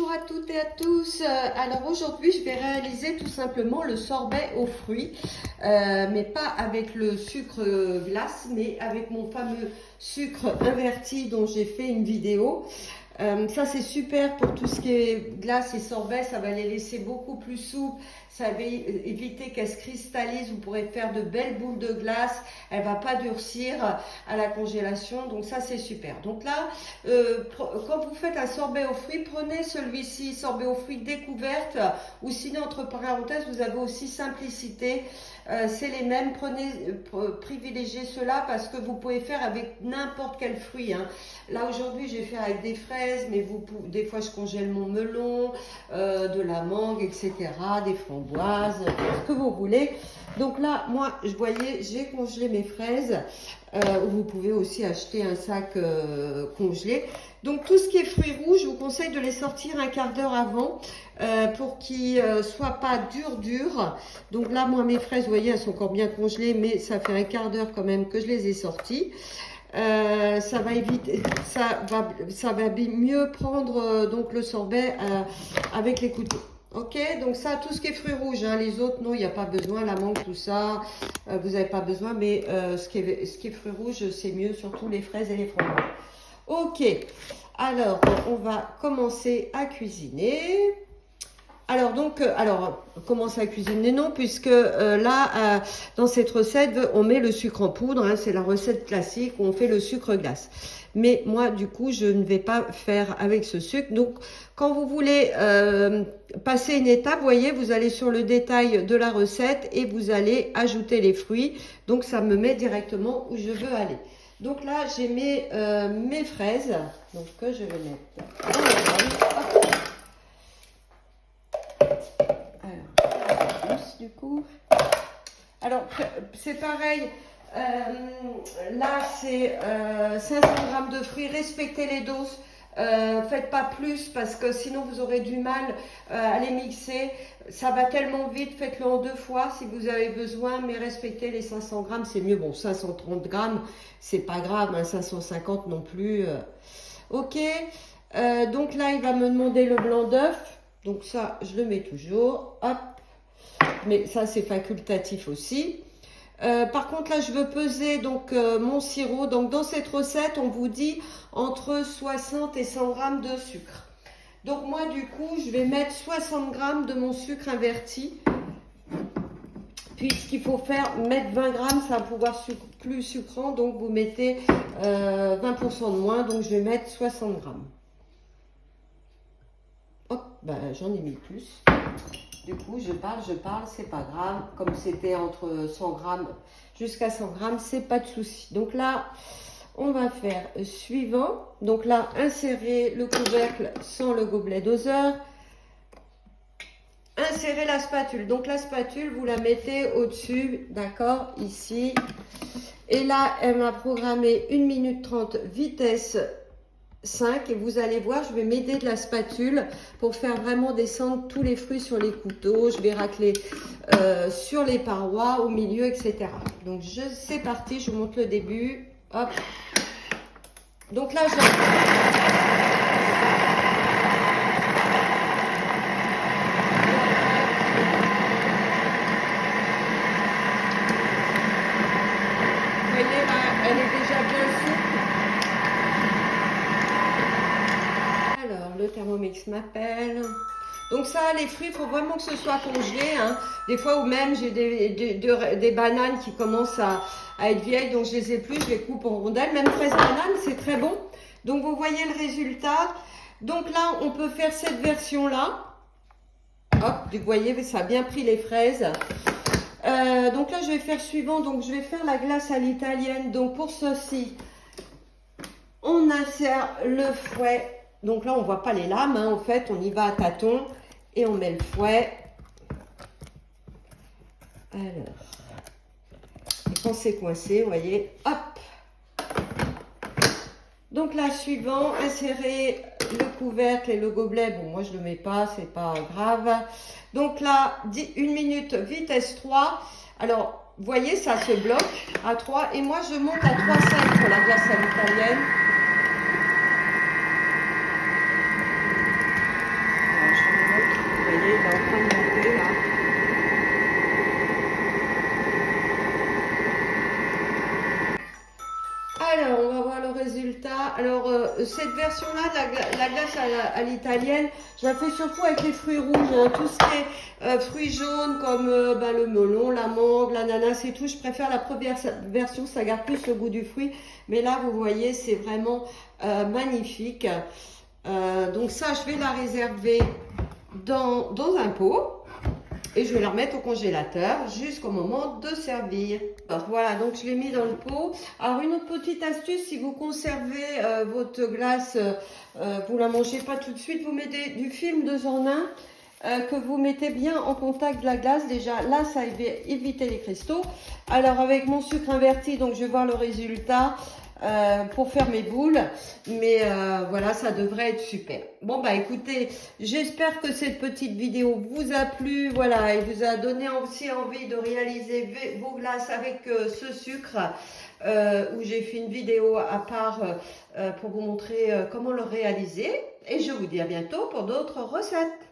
Bonjour à toutes et à tous. Alors aujourd'hui, je vais réaliser tout simplement le sorbet aux fruits, mais pas avec le sucre glace, mais avec mon fameux sucre inverti dont j'ai fait une vidéo. Ça c'est super pour tout ce qui est glace et sorbet, ça va les laisser beaucoup plus souples, ça va éviter qu'elles se cristallisent, vous pourrez faire de belles boules de glace, elle va pas durcir à la congélation, donc ça c'est super. Donc là, quand vous faites un sorbet aux fruits, prenez celui-ci, sorbet aux fruits découverte, ou sinon entre parenthèses vous avez aussi simplicité, c'est les mêmes, privilégiez cela parce que vous pouvez faire avec n'importe quel fruit. Là aujourd'hui je vais faire avec des fraises, mais des fois je congèle mon melon, de la mangue, etc., des framboises, ce que vous voulez. Donc là, moi, j'ai congelé mes fraises. Vous pouvez aussi acheter un sac congelé. Donc tout ce qui est fruits rouges, je vous conseille de les sortir un quart d'heure avant pour qu'ils ne soient pas durs. Donc là, moi, mes fraises, vous voyez, elles sont encore bien congelées, mais ça fait un quart d'heure quand même que je les ai sorties. Ça va éviter, ça va mieux prendre donc le sorbet avec les couteaux. Ok, donc ça, tout ce qui est fruits rouges, les autres, non, il n'y a pas besoin, la mangue, tout ça, vous n'avez pas besoin, mais ce qui est fruits rouges, c'est mieux, surtout les fraises et les framboises. Ok, alors, on va commencer à cuisiner. Alors commencer à cuisiner, non, puisque là, dans cette recette, on met le sucre en poudre, c'est la recette classique où on fait le sucre glace. Mais moi, du coup, je ne vais pas faire avec ce sucre. Donc, quand vous voulez passer une étape, vous voyez, vous allez sur le détail de la recette et vous allez ajouter les fruits. Donc, ça me met directement où je veux aller. Donc là, j'ai mes fraises, donc que je vais mettre dans la boîte. Du coup, alors c'est pareil, là c'est 500 g de fruits, respectez les doses, faites pas plus parce que sinon vous aurez du mal à les mixer, ça va tellement vite, faites-le en 2 fois si vous avez besoin, mais respectez les 500 g, c'est mieux. Bon, 530 g c'est pas grave, 550 non plus. Ok, donc là il va me demander le blanc d'œuf, donc ça je le mets toujours, hop. Mais ça c'est facultatif aussi. Par contre là je veux peser donc mon sirop. Donc dans cette recette on vous dit entre 60 et 100 g de sucre. Donc moi du coup je vais mettre 60 g de mon sucre inverti. Puisqu'il faut mettre 20 g, ça va pouvoir plus sucrant. Donc vous mettez 20% de moins. Donc je vais mettre 60 g. Hop, j'en ai mis plus. Du coup, je parle, c'est pas grave. Comme c'était entre 100 g jusqu'à 100 g, c'est pas de souci. Donc là, on va faire suivant. Donc là, insérer le couvercle sans le gobelet doseur. Insérer la spatule. Donc la spatule, vous la mettez au-dessus, d'accord, ici. Et là, elle m'a programmé 1 minute 30 vitesse 5 et vous allez voir, je vais m'aider de la spatule pour faire vraiment descendre tous les fruits sur les couteaux. Je vais racler sur les parois, au milieu, etc. Donc c'est parti, je vous montre le début. Hop. Donc là, vous voyez là, elle est déjà bien souple. Le Thermomix m'appelle. Donc ça, les fruits, il faut vraiment que ce soit congelé. Des fois où même j'ai des bananes qui commencent à être vieilles, donc je les ai plus, je les coupe en rondelles. Même fraise banane, c'est très bon. Donc vous voyez le résultat. Donc là, on peut faire cette version-là. Hop, vous voyez, ça a bien pris les fraises. Donc là, je vais faire suivant. Donc je vais faire la glace à l'italienne. Donc pour ceci, on insère le fouet. Donc là, on ne voit pas les lames, en fait, on y va à tâtons et on met le fouet. Alors, et quand c'est coincé, vous voyez, hop. Donc là, suivant, insérer le couvercle et le gobelet. Bon, moi, je ne le mets pas, c'est pas grave. Donc là, 1 minute, vitesse 3. Alors, vous voyez, ça se bloque à 3. Et moi, je monte à 3,5 pour la glace à l'italienne. cette version-là, la glace à l'italienne, je la fais surtout avec les fruits rouges, hein, tout ce qui est fruits jaunes comme le melon, la mangue, l'ananas et tout. Je préfère la première version, ça garde plus le goût du fruit. Mais là, vous voyez, c'est vraiment magnifique. Donc ça, je vais la réserver dans un pot. Et je vais la remettre au congélateur jusqu'au moment de servir. Alors, voilà, donc je l'ai mis dans le pot. Alors une autre petite astuce, si vous conservez votre glace, vous la mangez pas tout de suite, vous mettez du film 2 en 1 que vous mettez bien en contact de la glace. Déjà là, ça va éviter les cristaux. Alors avec mon sucre inverti, donc je vais voir le résultat. Pour faire mes boules, mais voilà, ça devrait être super. Bon bah écoutez, j'espère que cette petite vidéo vous a plu, voilà, et vous a donné aussi envie de réaliser vos glaces avec ce sucre, où j'ai fait une vidéo à part pour vous montrer comment le réaliser, et je vous dis à bientôt pour d'autres recettes.